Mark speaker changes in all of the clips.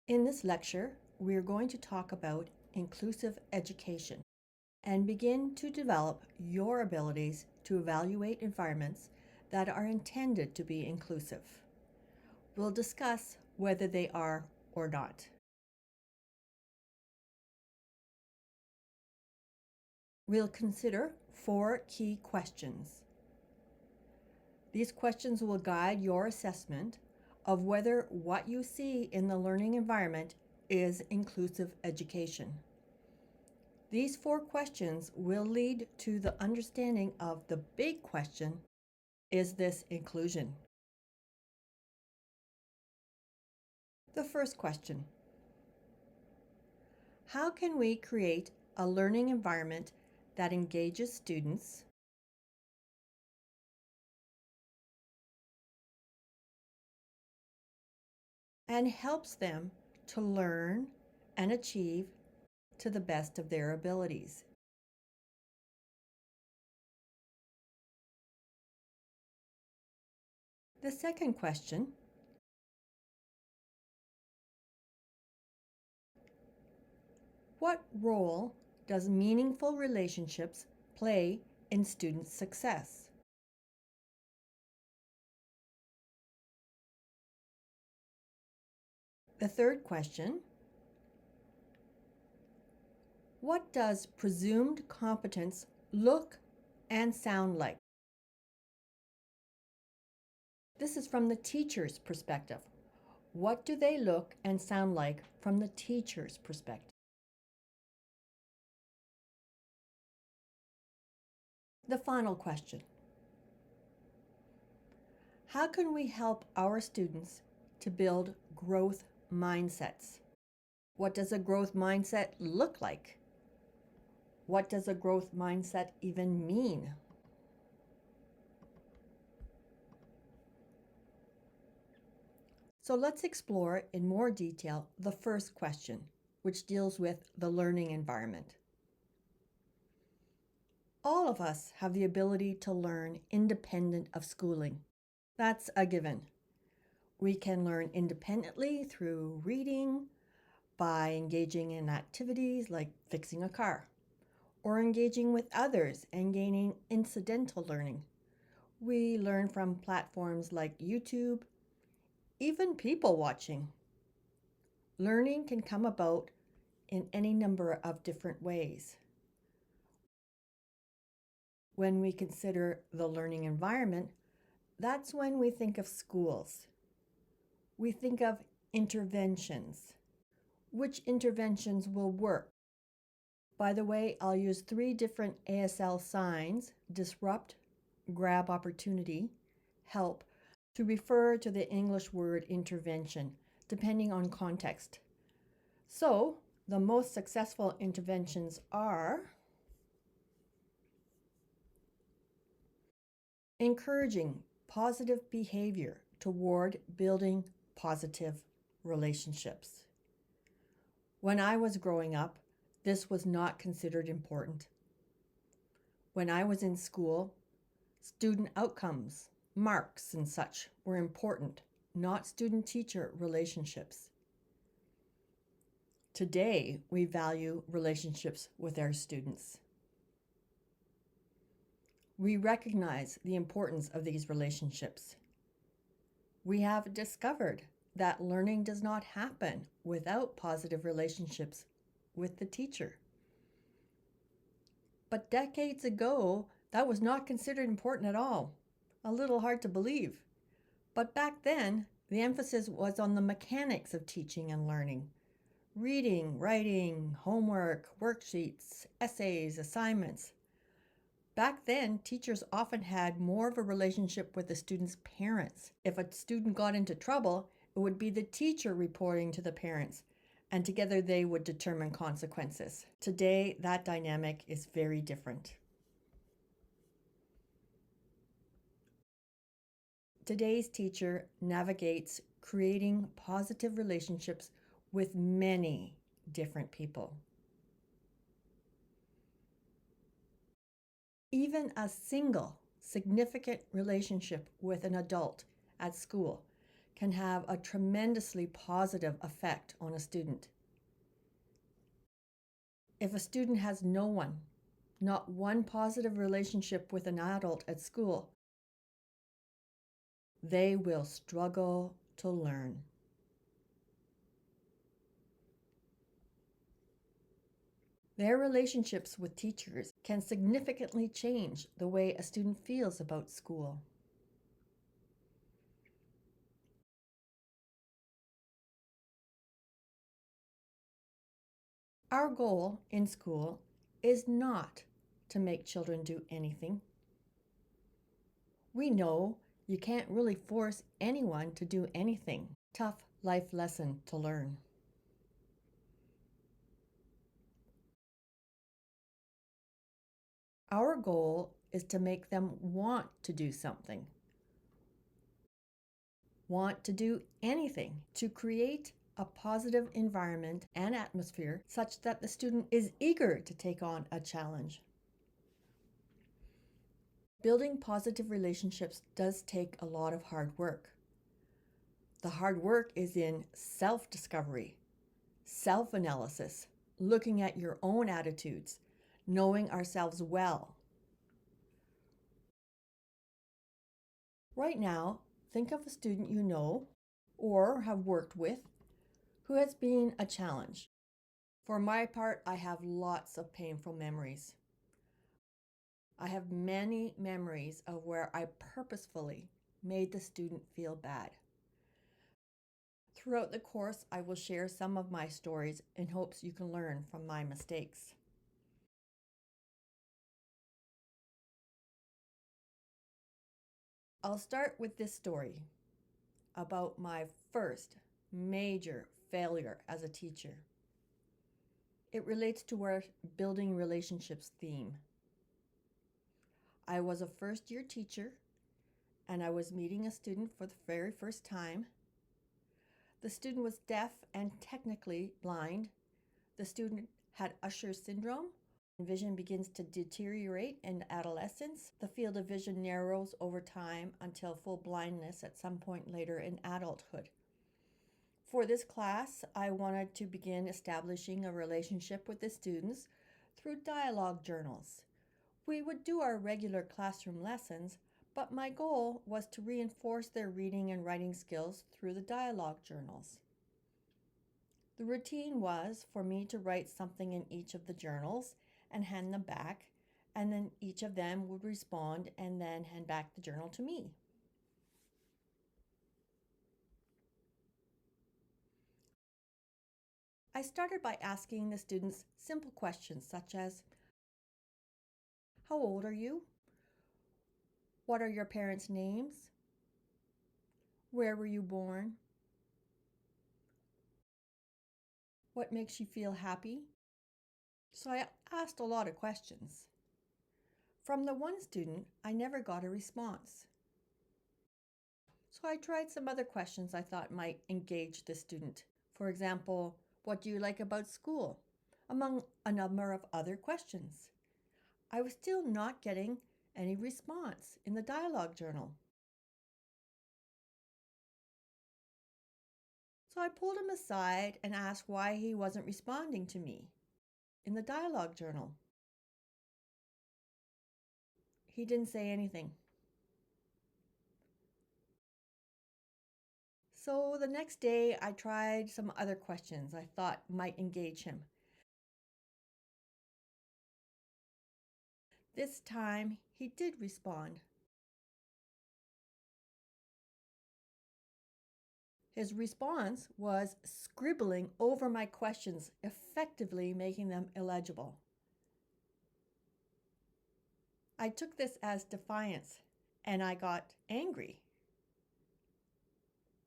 Speaker 1: In this lecture, we are going to talk about inclusive education and begin to develop your abilities to evaluate environments that are intended to be inclusive. We'll discuss whether they are or not. We'll consider 4 key questions. These questions will guide your assessment of whether what you see in the learning environment is inclusive education. These 4 questions will lead to the understanding of the big question, is this inclusion? The first question: how can we create a learning environment that engages students and helps them to learn and achieve to the best of their abilities? The second question: what role does meaningful relationships play in student success? The third question: what does presumed competence look and sound like? This is from the teacher's perspective. What do they look and sound like from the teacher's perspective? The final question: how can we help our students to build growth mindsets? What does a growth mindset look like? What does a growth mindset even mean? So let's explore in more detail the first question, which deals with the learning environment. All of us have the ability to learn independent of schooling. That's a given. We can learn independently through reading, by engaging in activities like fixing a car, or engaging with others and gaining incidental learning. We learn from platforms like YouTube, even people watching. Learning can come about in any number of different ways. When we consider the learning environment, that's when we think of schools. We think of interventions. Which interventions will work? By the way, I'll use 3 different ASL signs: disrupt, grab opportunity, help, to refer to the English word intervention, depending on context. So, the most successful interventions are encouraging positive behavior toward building positive relationships. When I was growing up, this was not considered important. When I was in school, student outcomes, marks, and such were important, not student-teacher relationships. Today, we value relationships with our students. We recognize the importance of these relationships. We have discovered that learning does not happen without positive relationships with the teacher. But decades ago, that was not considered important at all. A little hard to believe. But back then, the emphasis was on the mechanics of teaching and learning. Reading, writing, homework, worksheets, essays, assignments. Back then, teachers often had more of a relationship with the student's parents. If a student got into trouble, it would be the teacher reporting to the parents, and together they would determine consequences. Today, that dynamic is very different. Today's teacher navigates creating positive relationships with many different people. Even a single significant relationship with an adult at school can have a tremendously positive effect on a student. If a student has no one, not one positive relationship with an adult at school, they will struggle to learn. Their relationships with teachers can significantly change the way a student feels about school. Our goal in school is not to make children do anything. We know you can't really force anyone to do anything. Tough life lesson to learn. Our goal is to make them want to do something, want to do anything, to create a positive environment and atmosphere such that the student is eager to take on a challenge. Building positive relationships does take a lot of hard work. The hard work is in self-discovery, self-analysis, looking at your own attitudes, knowing ourselves well. Right now, think of a student you know or have worked with who has been a challenge. For my part, I have lots of painful memories. I have many memories of where I purposefully made the student feel bad. Throughout the course, I will share some of my stories in hopes you can learn from my mistakes. I'll start with this story about my first major failure as a teacher. It relates to our building relationships theme. I was a first-year teacher and I was meeting a student for the very first time. The student was deaf and technically blind. The student had Usher's syndrome. Vision begins to deteriorate in adolescence. The field of vision narrows over time until full blindness at some point later in adulthood. For this class, I wanted to begin establishing a relationship with the students through dialogue journals. We would do our regular classroom lessons, but my goal was to reinforce their reading and writing skills through the dialogue journals. The routine was for me to write something in each of the journals and hand them back, and then each of them would respond and then hand back the journal to me. I started by asking the students simple questions such as, how old are you? What are your parents' names? Where were you born? What makes you feel happy? So I asked a lot of questions. From the one student, I never got a response. So I tried some other questions I thought might engage the student. For example, what do you like about school? Among a number of other questions. I was still not getting any response in the dialogue journal. So I pulled him aside and asked why he wasn't responding to me in the dialogue journal. He didn't say anything. So the next day I tried some other questions I thought might engage him. This time he did respond. His response was scribbling over my questions, effectively making them illegible. I took this as defiance and I got angry.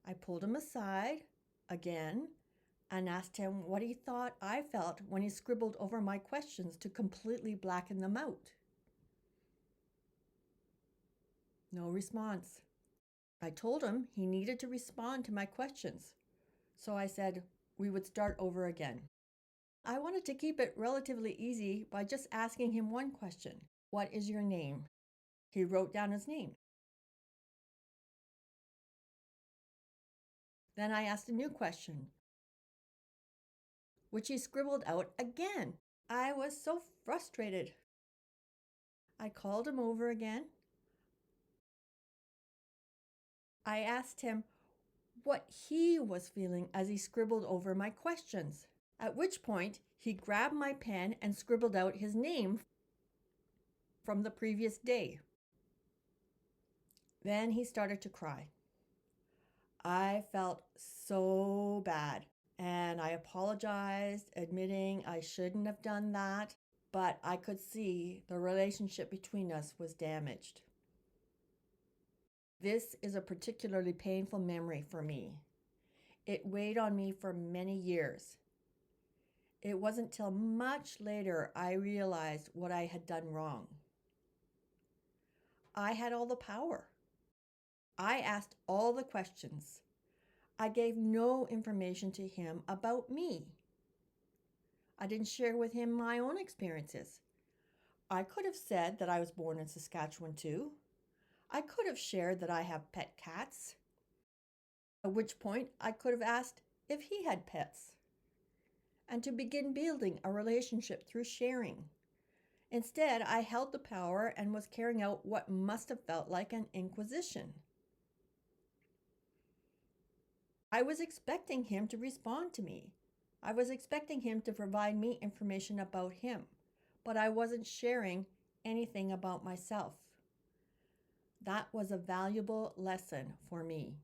Speaker 1: I pulled him aside again and asked him what he thought I felt when he scribbled over my questions to completely blacken them out. No response. I told him he needed to respond to my questions. So I said we would start over again. I wanted to keep it relatively easy by just asking him one question. What is your name? He wrote down his name. Then I asked a new question, which he scribbled out again. I was so frustrated. I called him over again. I asked him what he was feeling as he scribbled over my questions, at which point he grabbed my pen and scribbled out his name from the previous day. Then he started to cry. I felt so bad, and I apologized, admitting I shouldn't have done that, but I could see the relationship between us was damaged. This is a particularly painful memory for me. It weighed on me for many years. It wasn't till much later I realized what I had done wrong. I had all the power. I asked all the questions. I gave no information to him about me. I didn't share with him my own experiences. I could have said that I was born in Saskatchewan too. I could have shared that I have pet cats. At which point I could have asked if he had pets. And to begin building a relationship through sharing. Instead, I held the power and was carrying out what must have felt like an inquisition. I was expecting him to respond to me. I was expecting him to provide me information about him, but I wasn't sharing anything about myself. That was a valuable lesson for me.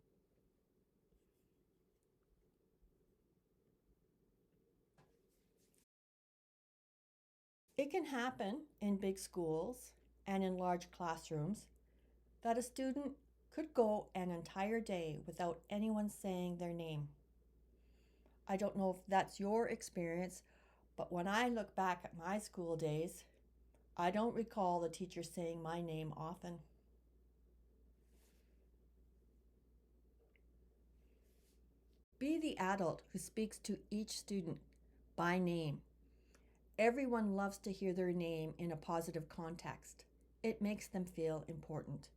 Speaker 1: It can happen in big schools and in large classrooms that a student could go an entire day without anyone saying their name. I don't know if that's your experience, but when I look back at my school days, I don't recall the teacher saying my name often. Be the adult who speaks to each student by name. Everyone loves to hear their name in a positive context. It makes them feel important.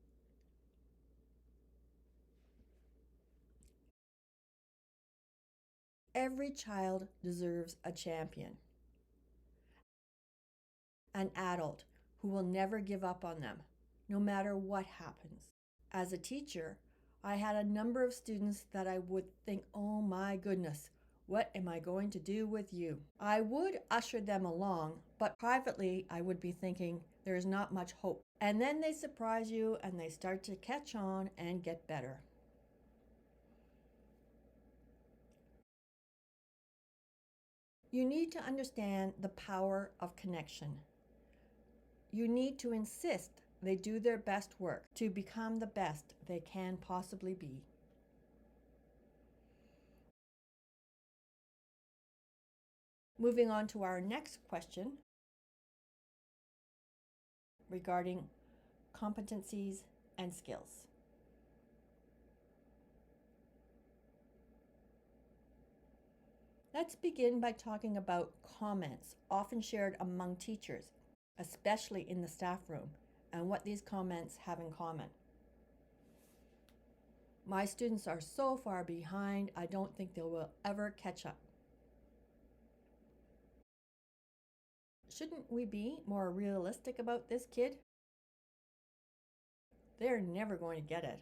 Speaker 1: Every child deserves a champion, an adult who will never give up on them, no matter what happens. As a teacher, I had a number of students that I would think, oh my goodness, what am I going to do with you? I would usher them along, but privately I would be thinking, there is not much hope. And then they surprise you and they start to catch on and get better. You need to understand the power of connection. You need to insist they do their best work to become the best they can possibly be. Moving on to our next question regarding competencies and skills. Let's begin by talking about comments often shared among teachers, especially in the staff room, and what these comments have in common. My students are so far behind, I don't think they will ever catch up. Shouldn't we be more realistic about this kid? They're never going to get it.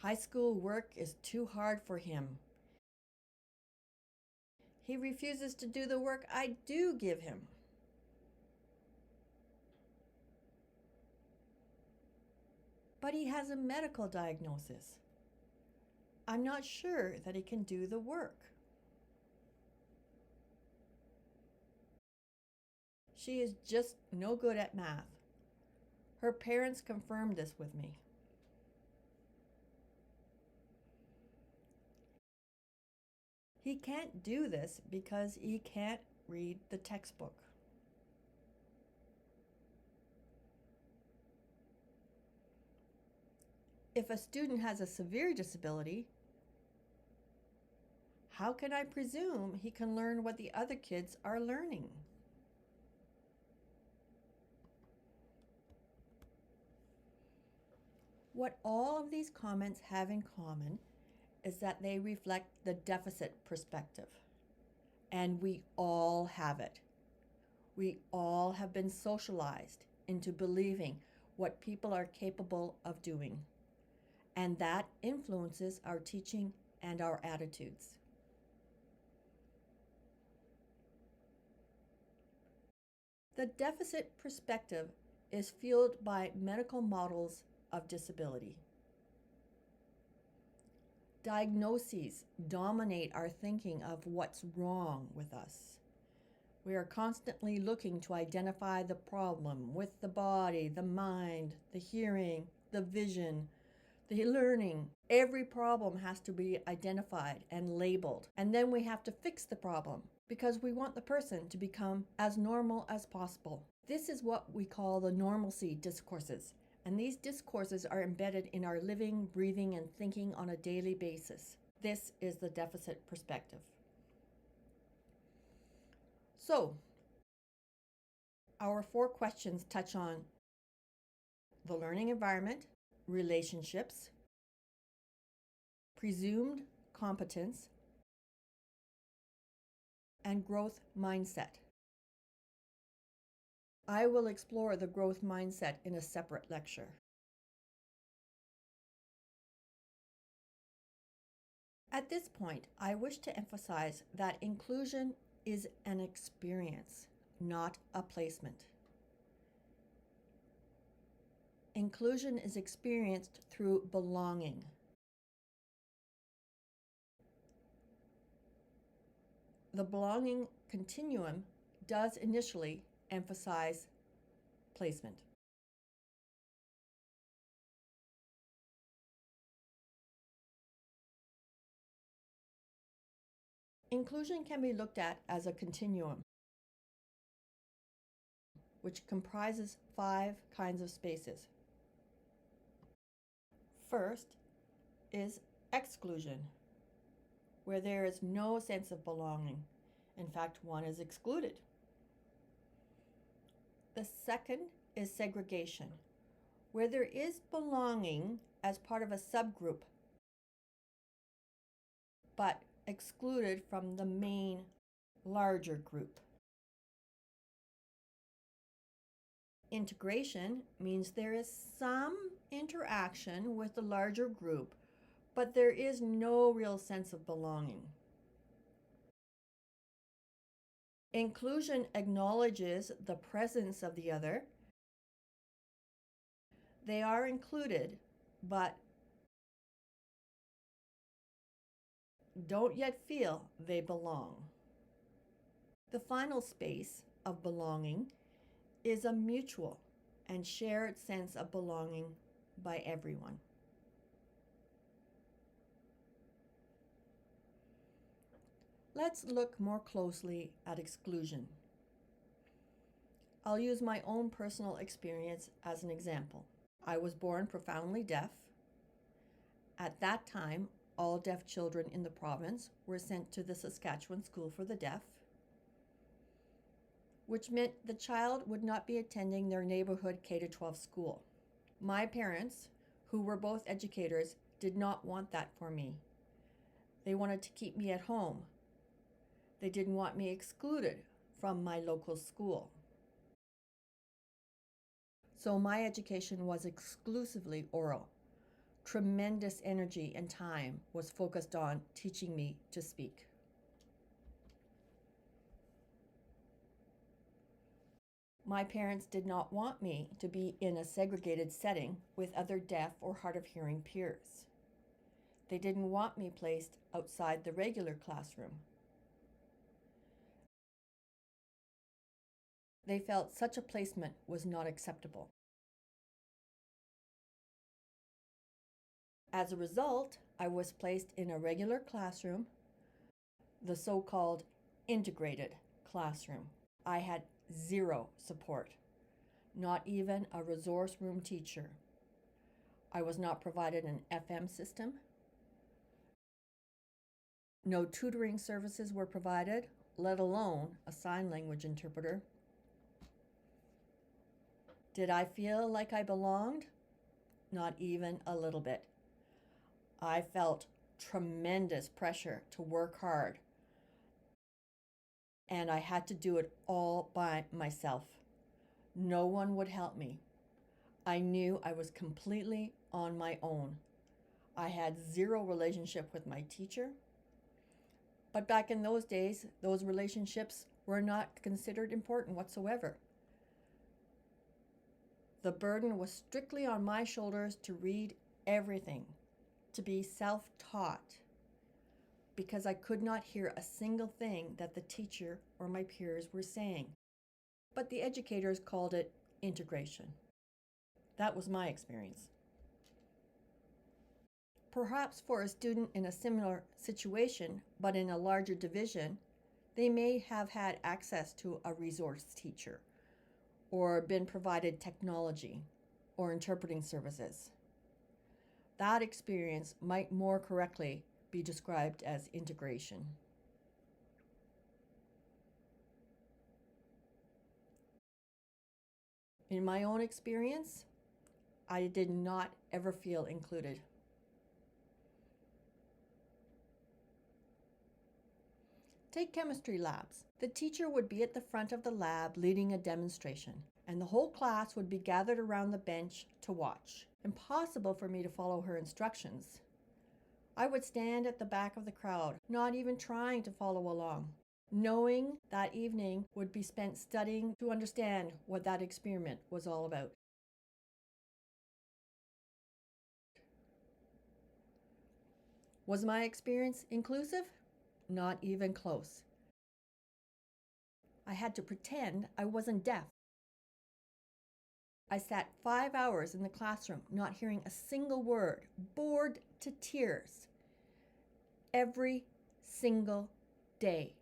Speaker 1: High school work is too hard for him. He refuses to do the work I do give him. But he has a medical diagnosis. I'm not sure that he can do the work. She is just no good at math. Her parents confirmed this with me. He can't do this because he can't read the textbook. If a student has a severe disability, how can I presume he can learn what the other kids are learning? What all of these comments have in common is that they reflect the deficit perspective. And we all have it. We all have been socialized into believing what people are capable of doing. And that influences our teaching and our attitudes. The deficit perspective is fueled by medical models of disability. Diagnoses dominate our thinking of what's wrong with us. We are constantly looking to identify the problem with the body, the mind, the hearing, the vision, the learning. Every problem has to be identified and labeled. And then we have to fix the problem because we want the person to become as normal as possible. This is what we call the normalcy discourses. And these discourses are embedded in our living, breathing, and thinking on a daily basis. This is the deficit perspective. So, our 4 questions touch on the learning environment, relationships, presumed competence, and growth mindset. I will explore the growth mindset in a separate lecture. At this point, I wish to emphasize that inclusion is an experience, not a placement. Inclusion is experienced through belonging. The belonging continuum does initially emphasize placement. Inclusion can be looked at as a continuum, which comprises 5 kinds of spaces. First is exclusion, where there is no sense of belonging. In fact, one is excluded. The second is segregation, where there is belonging as part of a subgroup, but excluded from the main larger group. Integration means there is some interaction with the larger group, but there is no real sense of belonging. Inclusion acknowledges the presence of the other. They are included, but don't yet feel they belong. The final space of belonging is a mutual and shared sense of belonging by everyone. Let's look more closely at exclusion. I'll use my own personal experience as an example. I was born profoundly deaf. At that time, all deaf children in the province were sent to the Saskatchewan School for the Deaf, which meant the child would not be attending their neighborhood K-12 school. My parents, who were both educators, did not want that for me. They wanted to keep me at home. They didn't want me excluded from my local school. So my education was exclusively oral. Tremendous energy and time was focused on teaching me to speak. My parents did not want me to be in a segregated setting with other deaf or hard of hearing peers. They didn't want me placed outside the regular classroom. They felt such a placement was not acceptable. As a result, I was placed in a regular classroom, the so-called integrated classroom. I had 0 support, not even a resource room teacher. I was not provided an FM system. No tutoring services were provided, let alone a sign language interpreter. Did I feel like I belonged? not even a little bit. I felt tremendous pressure to work hard, and I had to do it all by myself. No one would help me. I knew I was completely on my own. I had zero relationship with my teacher. But back in those days, those relationships were not considered important whatsoever. The burden was strictly on my shoulders to read everything, to be self-taught, because I could not hear a single thing that the teacher or my peers were saying. But the educators called it integration. That was my experience. Perhaps for a student in a similar situation, but in a larger division, they may have had access to a resource teacher or been provided technology or interpreting services. That experience might more correctly be described as integration. In my own experience, I did not ever feel included. Take chemistry labs. The teacher would be at the front of the lab leading a demonstration, and the whole class would be gathered around the bench to watch. Impossible for me to follow her instructions. I would stand at the back of the crowd, not even trying to follow along, knowing that evening would be spent studying to understand what that experiment was all about. Was my experience inclusive? Not even close. I had to pretend I wasn't deaf. I sat 5 hours in the classroom, not hearing a single word, bored to tears, every single day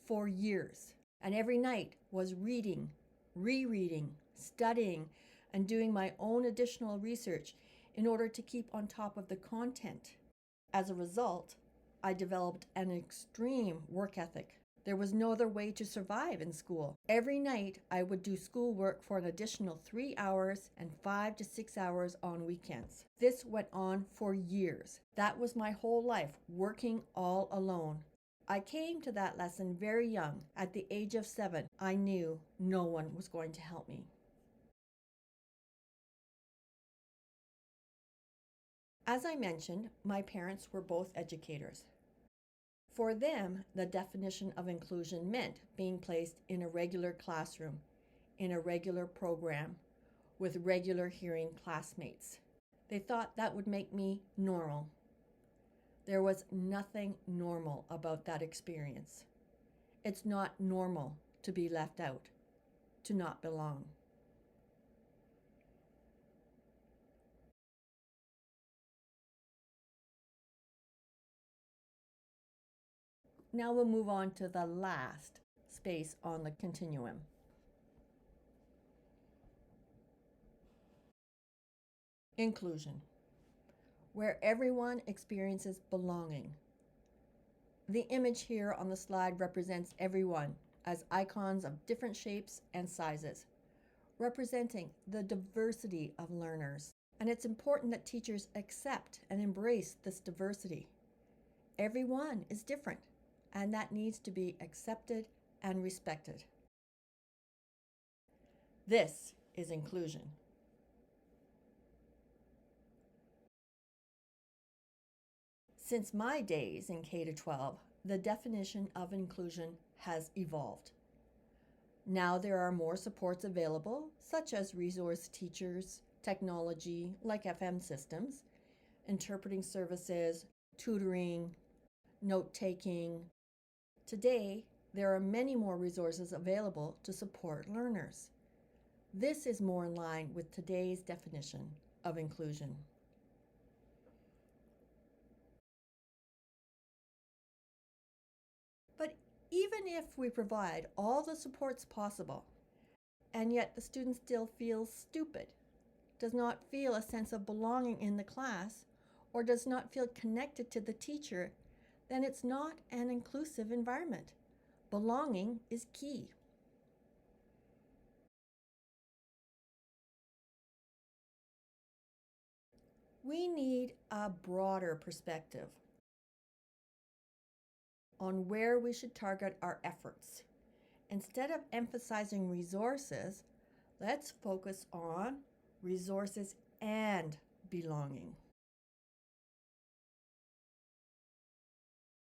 Speaker 1: for years. And every night was reading, rereading, studying, and doing my own additional research in order to keep on top of the content. As a result, I developed an extreme work ethic. There was no other way to survive in school. Every night, I would do schoolwork for an additional 3 hours and 5 to 6 hours on weekends. This went on for years. That was my whole life, working all alone. I came to that lesson very young. At the age of 7, I knew no one was going to help me. As I mentioned, my parents were both educators. For them, the definition of inclusion meant being placed in a regular classroom, in a regular program, with regular hearing classmates. They thought that would make me normal. There was nothing normal about that experience. It's not normal to be left out, to not belong. Now we'll move on to the last space on the continuum. Inclusion, where everyone experiences belonging. The image here on the slide represents everyone as icons of different shapes and sizes, representing the diversity of learners. And it's important that teachers accept and embrace this diversity. Everyone is different, and that needs to be accepted and respected. This is inclusion. Since my days in K-12, the definition of inclusion has evolved. Now there are more supports available, such as resource teachers, technology like FM systems, interpreting services, tutoring, note-taking. Today, there are many more resources available to support learners. This is more in line with today's definition of inclusion. But even if we provide all the supports possible, and yet the student still feels stupid, does not feel a sense of belonging in the class, or does not feel connected to the teacher, then it's not an inclusive environment. Belonging is key. We need a broader perspective on where we should target our efforts. Instead of emphasizing resources, let's focus on resources and belonging.